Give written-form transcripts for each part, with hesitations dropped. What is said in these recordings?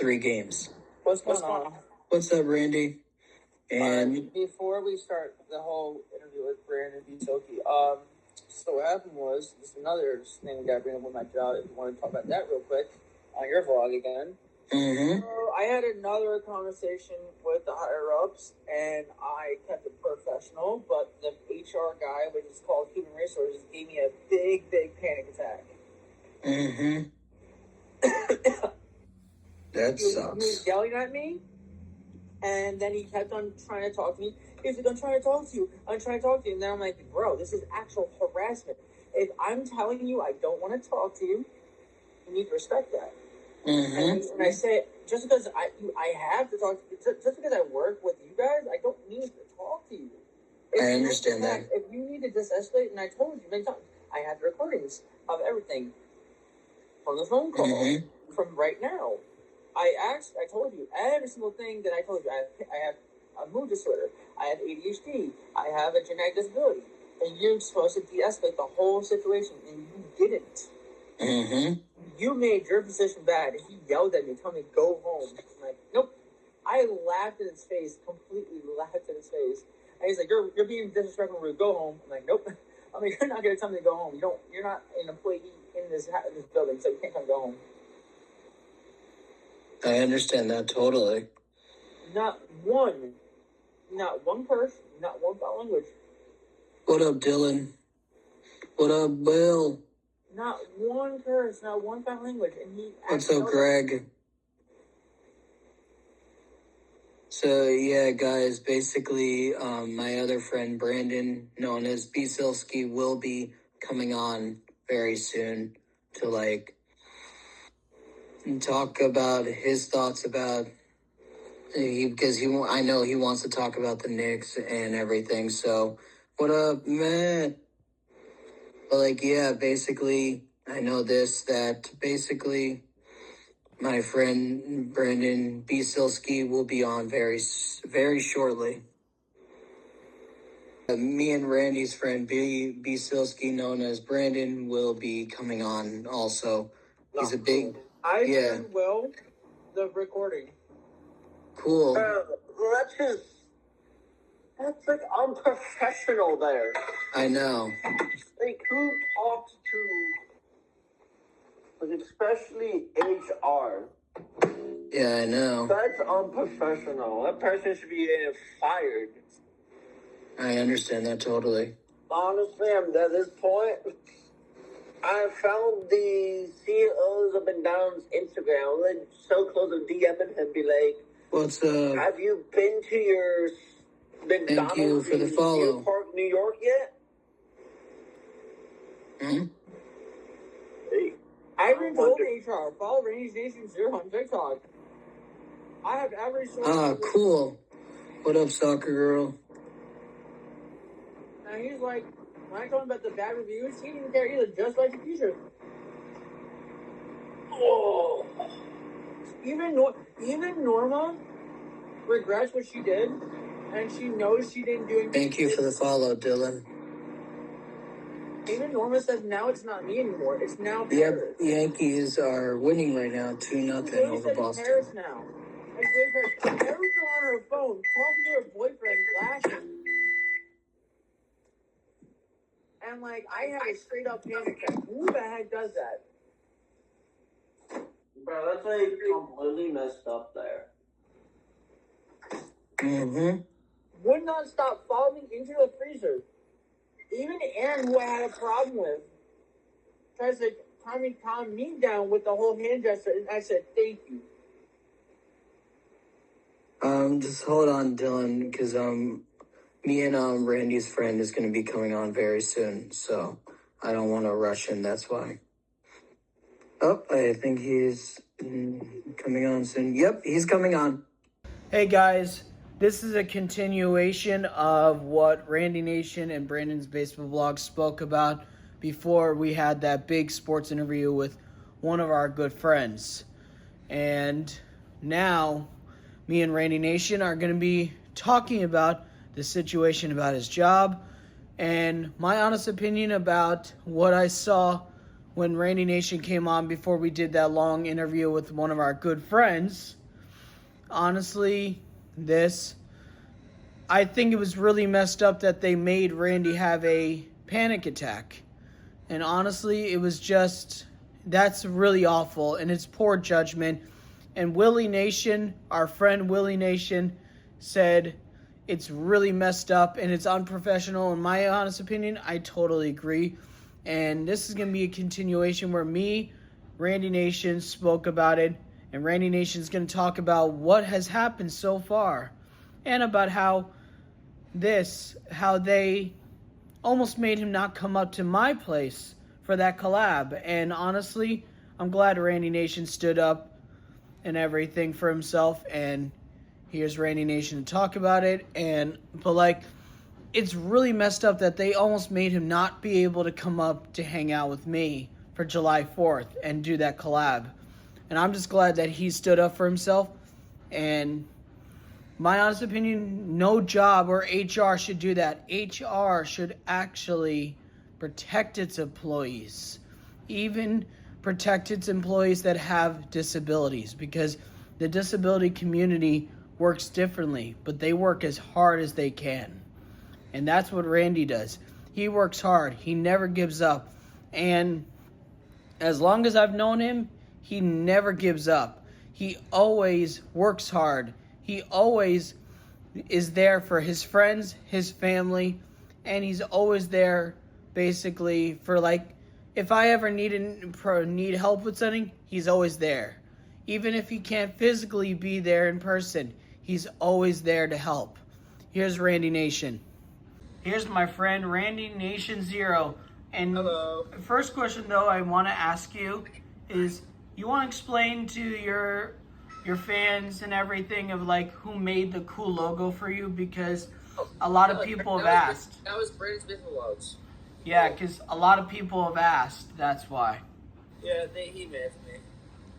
3 games. What's going on? What's up, Randy? And before we start the whole interview with Brandon B. Soki, so what happened was, this is another thing we got to bring up with my job, if you want to talk about that real quick, on your vlog again. Mm-hmm. So I had another conversation with the higher-ups, and I kept it professional, but the HR guy, which is called Human Resources, gave me a big, big panic attack. Mm-hmm. That He sucks. was yelling at me, and then he kept on trying to talk to me. He's like, I'm trying to talk to you. I'm trying to talk to you. And then I'm like, bro, this is actual harassment. If I'm telling you I don't want to talk to you, you need to respect that. Mm-hmm. And I say, just because I have to talk to you, just because I work with you guys, I don't need to talk to you. I understand that. If you need to escalate, and I told you many times, I have the recordings of everything from the phone call from right now. I told you every single thing that I told you. I have a mood disorder. I have ADHD. I have a genetic disability. And you're supposed to de-escalate the whole situation, and you didn't. Mm-hmm. You made your position bad. He yelled at me, telling me, go home. I'm like, nope. I laughed in his face, completely laughed in his face. And he's like, you're being disrespectful, rude. Go home. I'm like, nope. I'm like, you're not going to tell me to go home. You're not an employee in this building, so you can't come go home. I understand that totally. Not one curse, not one foul language. What up, Dylan? What up, Bill? Not one curse, not one foul language. And what's up, Greg? So, yeah, guys, basically, my other friend, Brandon, known as B. Silsky, will be coming on very soon to, talk about his thoughts about, because I know he wants to talk about the Knicks and everything, so, what up, man? But, yeah, basically, I know that basically, my friend Brandon B. Silsky will be on very, very shortly. Me and Randy's friend B. Silsky, known as Brandon, will be coming on also. He's a big... I sent Will the recording. Cool. That's unprofessional there. I know. Who talks to, especially HR? Yeah, I know. That's unprofessional. That person should be fired. I understand that totally. Honestly, I'm at this point. I found the CEOs of McDonald's Instagram. I'm so close to DMing him, be like, what's up? Have you been to your McDonald's Thank you for the follow. Deer Park, New York yet? Hmm? Hey. I even told HR, follow Randy's Nation 0 on TikTok. I have every source. Ah, cool. What up, soccer girl? And he's like, when I told him about the bad reviews, he didn't care either, just like the t-shirt. Oh. Even Norma regrets what she did, and she knows she didn't do anything. Thank you for the follow, Dylan. Even Norma says now it's not me anymore. It's now Paris. Yep, Yankees are winning right now, 2-0 over Boston. Paris now. It's really Paris. Paris is on her phone, talking to her boyfriend, laughing. And I had a straight up panic attack. Who the heck does that? Bro, that's completely messed up there. Mm-hmm. Would not stop falling into the freezer. Even Aaron, who I had a problem with, tries to calm me down with the whole hand gesture, and I said, thank you. Just hold on, Dylan, because, me and, Randy's friend is going to be coming on very soon, so I don't want to rush him, that's why. Oh, I think he's coming on soon. Yep, he's coming on. Hey, guys. This is a continuation of what Randy Nation and Brandon's Baseball Vlog spoke about before we had that big sports interview with one of our good friends. And now, me and Randy Nation are going to be talking about the situation about his job and my honest opinion about what I saw when Randy Nation came on before we did that long interview with one of our good friends. Honestly, I think it was really messed up that they made Randy have a panic attack. And honestly, that's really awful, and it's poor judgment. And Willie Nation, our friend Willie Nation, said it's really messed up and it's unprofessional. In my honest opinion, I totally agree. And this is going to be a continuation where Randy Nation spoke about it, and Randy Nation is going to talk about what has happened so far and about how they almost made him not come up to my place for that collab. And honestly, I'm glad Randy Nation stood up and everything for himself, and here's Randy Nation to talk about it. But it's really messed up that they almost made him not be able to come up to hang out with me for July 4th and do that collab. And I'm just glad that he stood up for himself. And my honest opinion, no job or HR should do that. HR should actually protect its employees, even protect its employees that have disabilities, because the disability community works differently, but they work as hard as they can. And that's what Randy does. He works hard. He never gives up. And as long as I've known him, he never gives up. He always works hard. He always is there for his friends, his family, and he's always there basically for if I ever need help with something, he's always there. Even if he can't physically be there in person, he's always there to help. Here's Randy Nation. Here's my friend Randy Nation Zero. And Hello. The first question though I want to ask you is, you want to explain to your fans and everything of who made the cool logo for you, because a lot of people have asked. That was Brandon's Business Vlogs. Yeah, because a lot of people have asked. That's why. Yeah, he made it for me.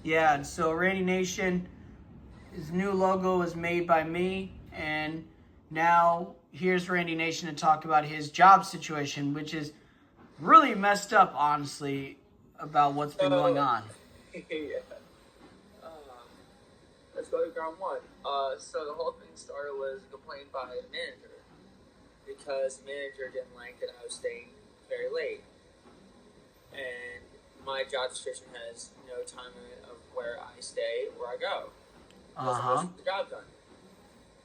Yeah, and so Randy Nation, his new logo was made by me, and now here's Randy Nation to talk about his job situation, which is really messed up, honestly, about what's been going on. Yeah. Let's go to ground one. So the whole thing started was a complaint by the manager, because the manager didn't like that I was staying very late, and my job description has no time limit of where I stay, where I go. Get the job done.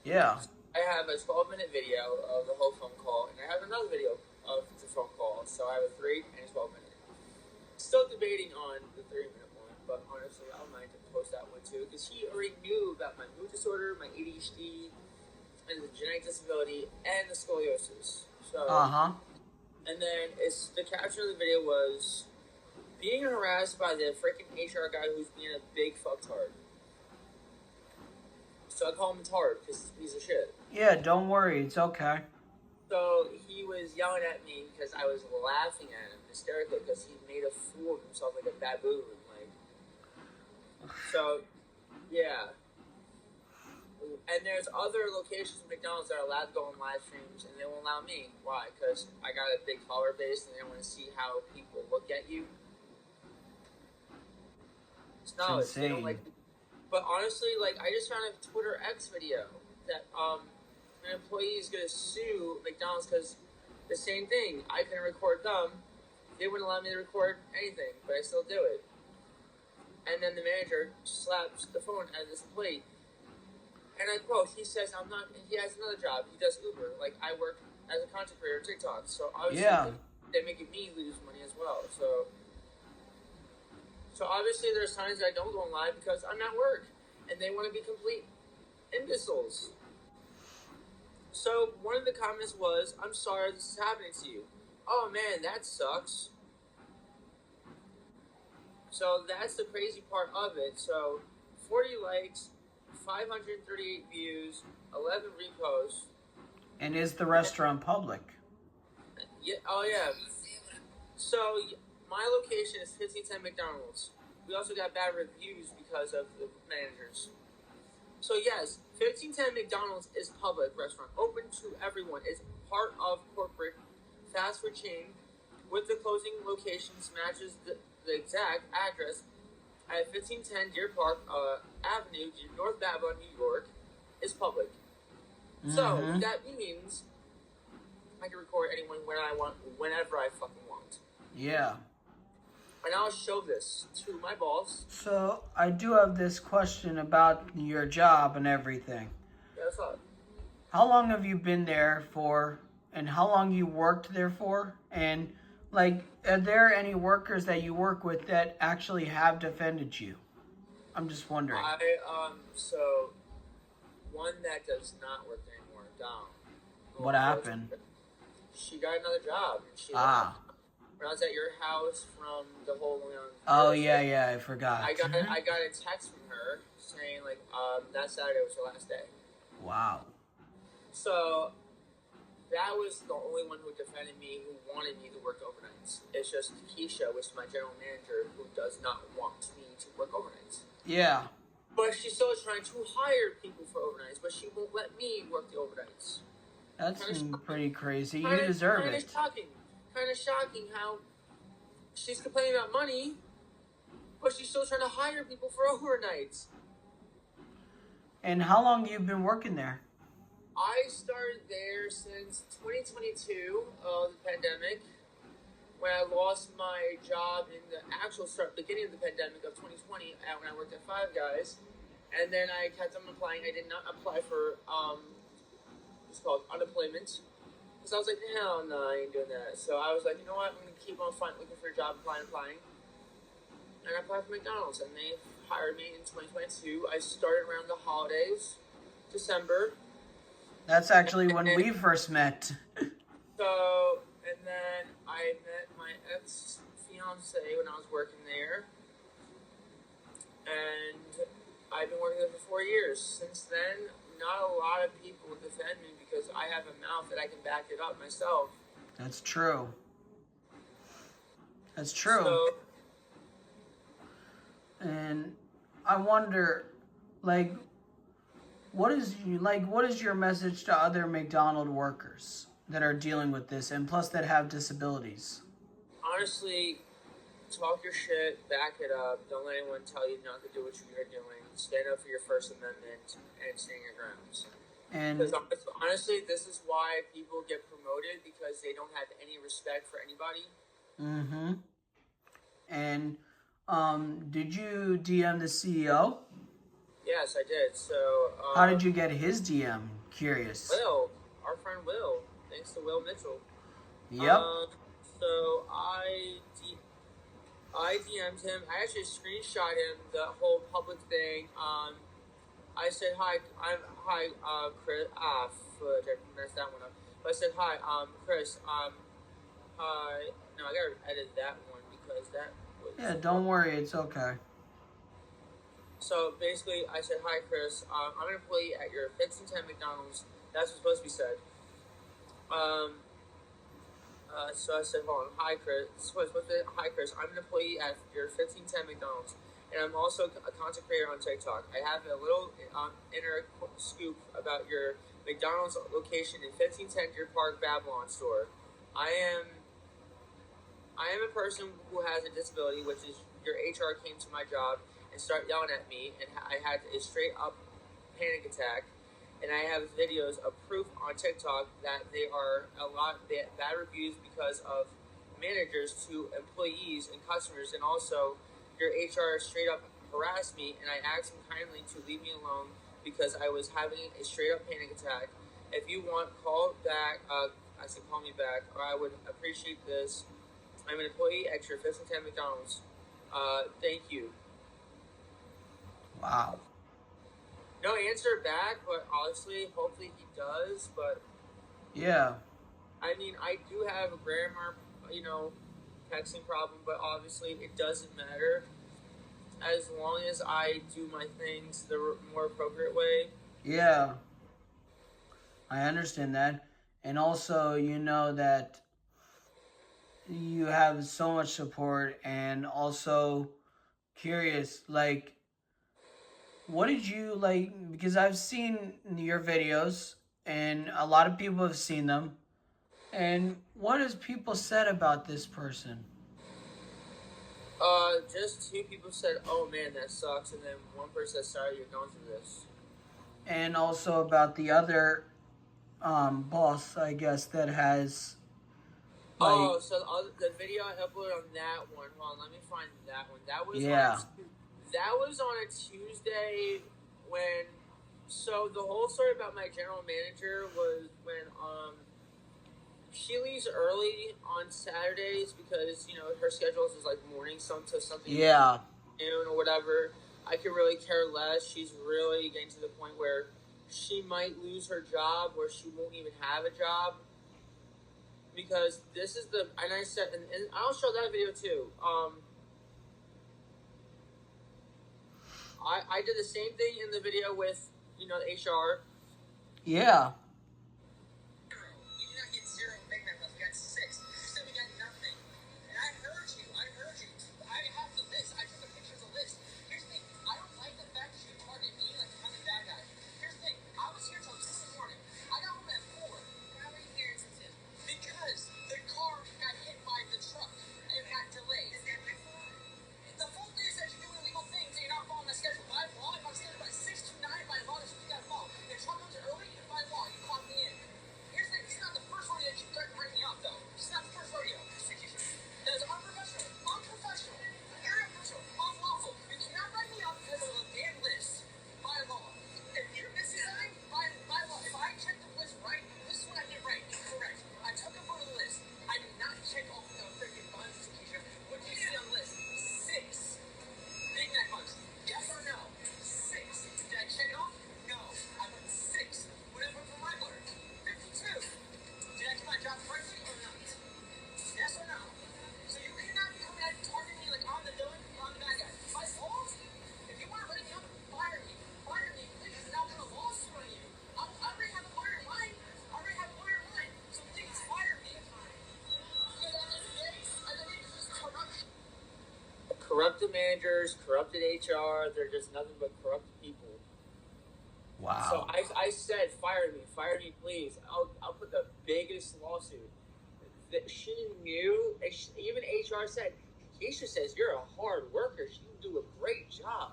Yeah. I have a 12-minute video of the whole phone call, and I have another video of the phone call. So I have a 3 and a 12-minute. Still debating on the 3-minute one, but honestly, I don't mind to post that one too, because he already knew about my mood disorder, my ADHD, and the genetic disability, and the scoliosis. So, and then the caption of the video was being harassed by the freaking HR guy who's being a big fucktard. So I call him tard because he's a piece of shit. Yeah, don't worry, it's okay. So he was yelling at me because I was laughing at him hysterically because he made a fool of himself like a baboon. So, yeah. And there's other locations of McDonald's that are allowed to go on live streams, and they won't allow me. Why? Because I got a big follower base, and they want to see how people look at you. No, it's insane. But honestly, I just found a Twitter X video that an employee is going to sue McDonald's because the same thing. I couldn't record them. They wouldn't allow me to record anything, but I still do it. And then the manager slaps the phone at this employee. And I quote, he says, he has another job. He does Uber. I work as a content creator on TikTok. So obviously, they're making me lose money as well. So obviously there's times that I don't go on live because I'm at work. And they want to be complete imbeciles. So one of the comments was, I'm sorry this is happening to you. Oh man, that sucks. So that's the crazy part of it. So 40 likes, 538 views, 11 reposts. And is the restaurant public? Yeah. Oh yeah. So my location is 1510 McDonald's. We also got bad reviews because of the managers. So yes, 1510 McDonald's is public restaurant, open to everyone. It's part of corporate fast food chain. With the closing locations matches the the exact address at 1510 Deer Park Avenue, North Babylon, New York, is public. So that means I can record anyone when I want, whenever I fucking want. Yeah. And I'll show this to my boss. So I do have this question about your job and everything. Yeah, what's up? How long have you been there for, and how long you worked there for? And like, are there any workers that you work with that actually have defended you? I'm just wondering. So one that does not work anymore, Dom. What happened? She got another job. She Ah. When I was at your house from the whole Oh yeah, I forgot. I got a text from her saying like that Saturday was her last day. Wow. So that was the only one who defended me, who wanted me to work overnights. It's just Keisha, which is my general manager, who does not want me to work overnights. Yeah. But she's still trying to hire people for overnights, but she won't let me work the overnights. That's pretty crazy. You Kinda deserve it. Kind of shocking how she's complaining about money, but she's still trying to hire people for overnights. And how long you been working there? I started there since 2022, the pandemic, when I lost my job in the actual beginning of the pandemic of 2020 when I worked at Five Guys. And then I kept on applying. I did not apply for, it's called unemployment. Because I was like, hell no, I ain't doing that. So I was like, you know what, I'm going to keep on looking for a job, applying. And I applied for McDonald's, and they hired me in 2022. I started around the holidays, December. That's actually when we first met. So, and then I met my ex-fiance when I was working there. And I've been working there for 4 years. Since then, not a lot of people defend me because I have a mouth that I can back it up myself. That's true. That's true. So, and I wonder, like, what is your message to other McDonald's workers that are dealing with this, and plus that have disabilities? honestly, talk your shit, back it up. Don't let anyone tell you not to do what you're doing. Stand up for your First Amendment and stand your grounds. And Because honestly, this is why people get promoted, because they don't have any respect for anybody. And did you DM the CEO? Yes, I did. So How did you get his DM? Curious. Will, our friend Will, thanks to Will Mitchell. Yep. So I DM'd him. I actually screenshot him the whole public thing. I said hi. Chris. Fudge, I messed that one up. But I said hi, Chris. Hi. No, I gotta edit that one because that was. Yeah, don't worry, it's okay. So basically, I said hi, Chris. I'm an employee at your 1510 McDonald's. That's what's supposed to be said. So I said, hold on, hi, Chris. Hi, Chris. I'm an employee at your 1510 McDonald's, and I'm also a content creator on TikTok. I have a little inner scoop about your McDonald's location in 1510 Deer Park, Babylon store. I am a person who has a disability, which is your HR came to my job and started yelling at me, and I had a straight up panic attack. And I have videos of proof on TikTok that they are a lot bad reviews because of managers to employees and customers, and also your HR straight up harassed me, and I asked him kindly to leave me alone because I was having a straight up panic attack. If you want, call back. I said call me back, or I would appreciate this. I'm an employee at your 1510 McDonald's. Thank you. Wow. No answer back, but honestly, hopefully he does. But Yeah. I mean, I do have a grammar, texting problem, but obviously it doesn't matter as long as I do my things the more appropriate way. Yeah. I understand that. And also, you know that you have so much support, and also curious, like, what did you like? Because I've seen your videos, and a lot of people have seen them. And what has people said about this person? Just two people said, "Oh man, that sucks," and then one person said, "Sorry, you're going through this." And also about the other boss, I guess, that has like Oh, so the video I uploaded on that one. Hold on, let me find that one. yeah. That was on a Tuesday when. So the whole story about my general manager was when she leaves early on Saturdays because her schedule is like morning to something Yeah. noon or whatever. I could really care less. She's really getting to the point where she might lose her job, where she won't even have a job. Because this is the and I said and I'll show that video too. I did the same thing in the video with the HR. Yeah. We did not get zero Big Mac left. We got six. You said we got nothing. And I heard you. I have the list. I took a picture of the list. Here's the thing. I don't like the fact that you target me like I'm the bad guy. Here's the thing. I was here till 2 in the morning. I got home at 4. Why were you here until 2? Because the car got hit by the truck and got delayed. Is that my fault? The fault is that you're doing illegal things and you're not following the schedule. By law, if I'm scheduled by 6 to 9, by law, that's what you got to follow. The truck comes early, by law, you clock me in. Here's the thing. This is not the first rodeo that you threatened to bring me up, though. This is not the first rodeo. That is unprofessional. Unprofessional. Irrepressible. Unlawful. You cannot write me up because of a damn list. By law. If you're missing something, by law, if I check the list right, this is what I did right. Correct. I took a photo of the list. I did not check off the freaking buns, Keisha. What do you see on the list? 6 Big Mac buns. Yes or no? 6. Did I check it off? No. I put 6. What did I put for my blur? 52. Did I do my job correctly or not? Yes or no? So you cannot come and target me like I'm the villain or I'm the bad guy. My fault? If you want to write me up, fire me. Fire me, please, and I'll put a lawsuit on you. I already have a lawyer in mind. So please, fire me. Because at the end of the day, this is corruption. Corrupted managers, corrupted HR, they're just nothing but corrupt people. Wow. So I said, fire me, please. I'll put the biggest lawsuit. That she knew, even HR said, Keisha says you're a hard worker. She can do a great job.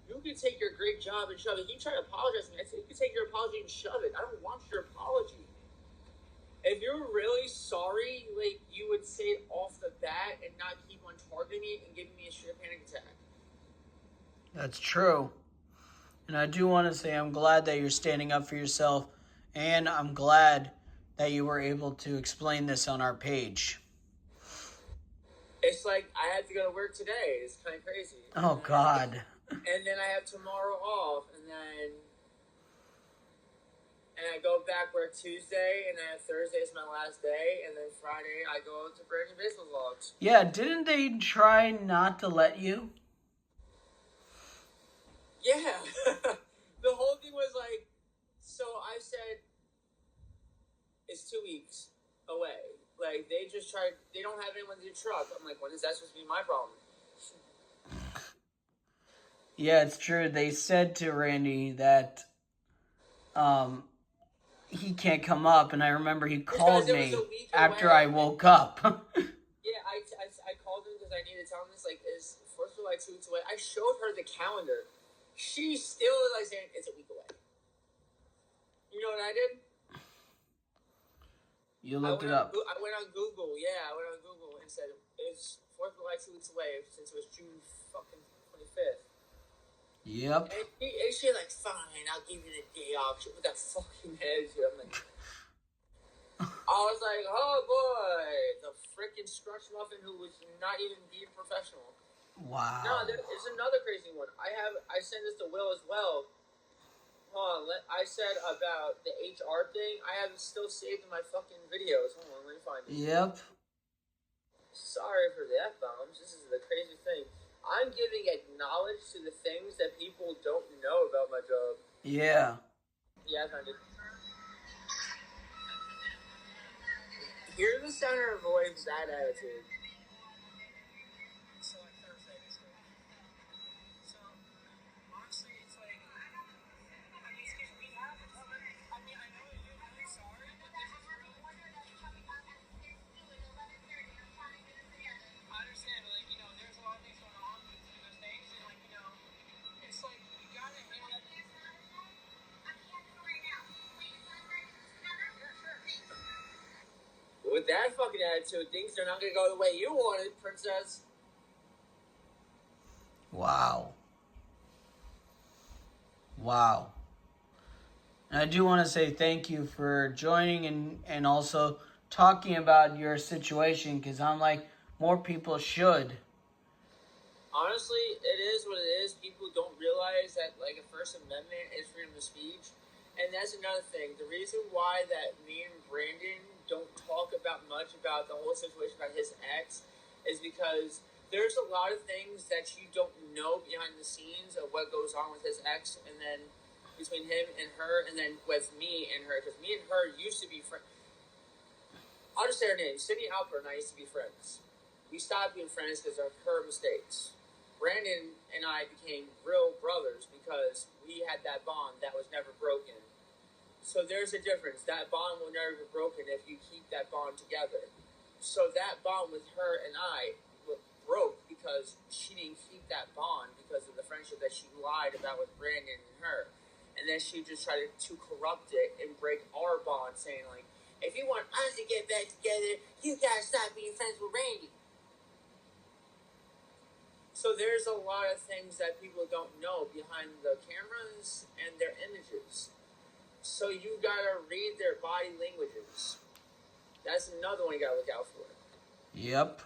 You can take your great job and shove it. You try to apologize to me. I said, you can take your apology and shove it. I don't want your apology. If you're really sorry, like you would say it off the bat and not keep on targeting me and giving me a straight panic attack. That's true. And I do want to say I'm glad that you're standing up for yourself, and I'm glad that you were able to explain this on our page. It's like I had to go to work today. It's kind of crazy. Oh, God. And then I have tomorrow off, and I go back work Tuesday, and then Thursday is my last day, and then Friday I go to Brandon Baseball Vlogs. Yeah, didn't they try not to let you? Yeah. The whole thing was like, so I said, it's 2 weeks away. Like, they just tried, they don't have anyone to do truck. I'm like, when is that supposed to be my problem? Yeah, it's true. They said to Randy that he can't come up, and I remember he called me after I woke up. Yeah, I called him because I needed to tell him this. Like, is 4th of July 2 weeks away? I showed her the calendar. She still is like saying it's a week away. You know what I did? You looked it up. I went on Google. Yeah, I went on Google and said it's 4th of July 2 weeks away since it was June fucking 25th. Yep. And she's like, fine, I'll give you the day off. She put that fucking attitude. I'm like, I was like, oh boy, the freaking scratch muffin who was not even being professional. Wow. No, there's another crazy one. I sent this to Will as well. Hold on, I said about the HR thing. I have it still saved in my fucking videos. Hold on, let me find it. Yep. Sorry for the F-bombs. This is the crazy thing. I'm giving acknowledge to the things that people don't know about my job. Yeah. Yeah, I found it. Hear the sound of her voice, that attitude. So like Thursday, basically. So honestly, it's like, I mean, we have a ton. I mean, I know you're really sorry, but this is really. I understand, but like, with that fucking attitude, things are not going to go the way you wanted, princess. Wow. Wow. And I do want to say thank you for joining and also talking about your situation, because I'm like, more people should. Honestly, it is what it is. People don't realize that, like, a First Amendment is freedom of speech. And that's another thing. The reason why that me and Brandon don't talk about much about the whole situation about his ex is because there's a lot of things that you don't know behind the scenes of what goes on with his ex, and then between him and her, and then with me and her. Because me and her used to be friends. I'll just say her name. Sydney Alper and I used to be friends. We stopped being friends because of her mistakes. Brandon and I became real brothers because we had that bond that was never broken. So there's a difference. That bond will never be broken if you keep that bond together. So that bond with her and I broke because she didn't keep that bond because of the friendship that she lied about with Brandon and her. And then she just tried to corrupt it and break our bond, saying, like, if you want us to get back together, you gotta stop being friends with Randy. So there's a lot of things that people don't know behind the cameras and their images. So you gotta read their body languages. That's another one you gotta look out for. Yep.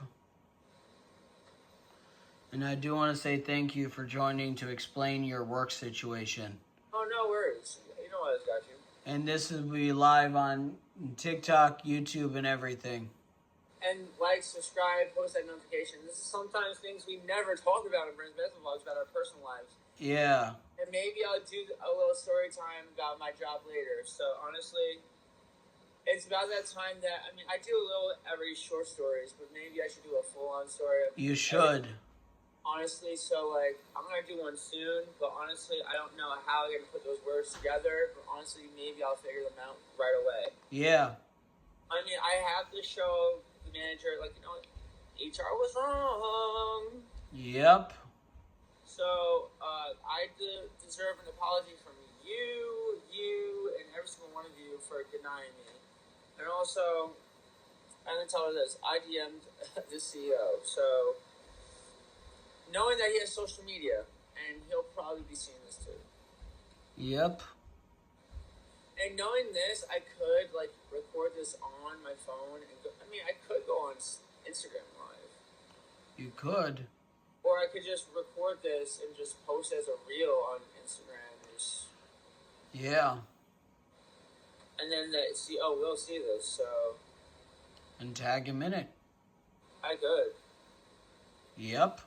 And I do want to say thank you for joining to explain your work situation. Oh, no worries. You know I got you. And this will be live on TikTok, YouTube, and everything. And like, subscribe, post that notification. This is sometimes things we never talk about in Brand's Medical Vlogs about our personal lives. Yeah. And maybe I'll do a little story time about my job later. So honestly, it's about that time that, I mean, I do a little every short stories, but maybe I should do a full-on story. You should. Honestly, so, like, I'm going to do one soon, but honestly, I don't know how I'm going to put those words together, but honestly, maybe I'll figure them out right away. Yeah. I mean, I have to show the manager, like, you know, HR was wrong. Yep. So, I deserve an apology from you, and every single one of you for denying me. And also, I'm going to tell her this, I DM'd the CEO, so knowing that he has social media, and he'll probably be seeing this too. Yep. And knowing this, I could, like, record this on my phone, and go, I mean, I could go on Instagram Live. You could. Or I could just record this and just post as a reel on Instagram. Yeah. And then the CEO will see this, so And tag him in it. I could. Yep.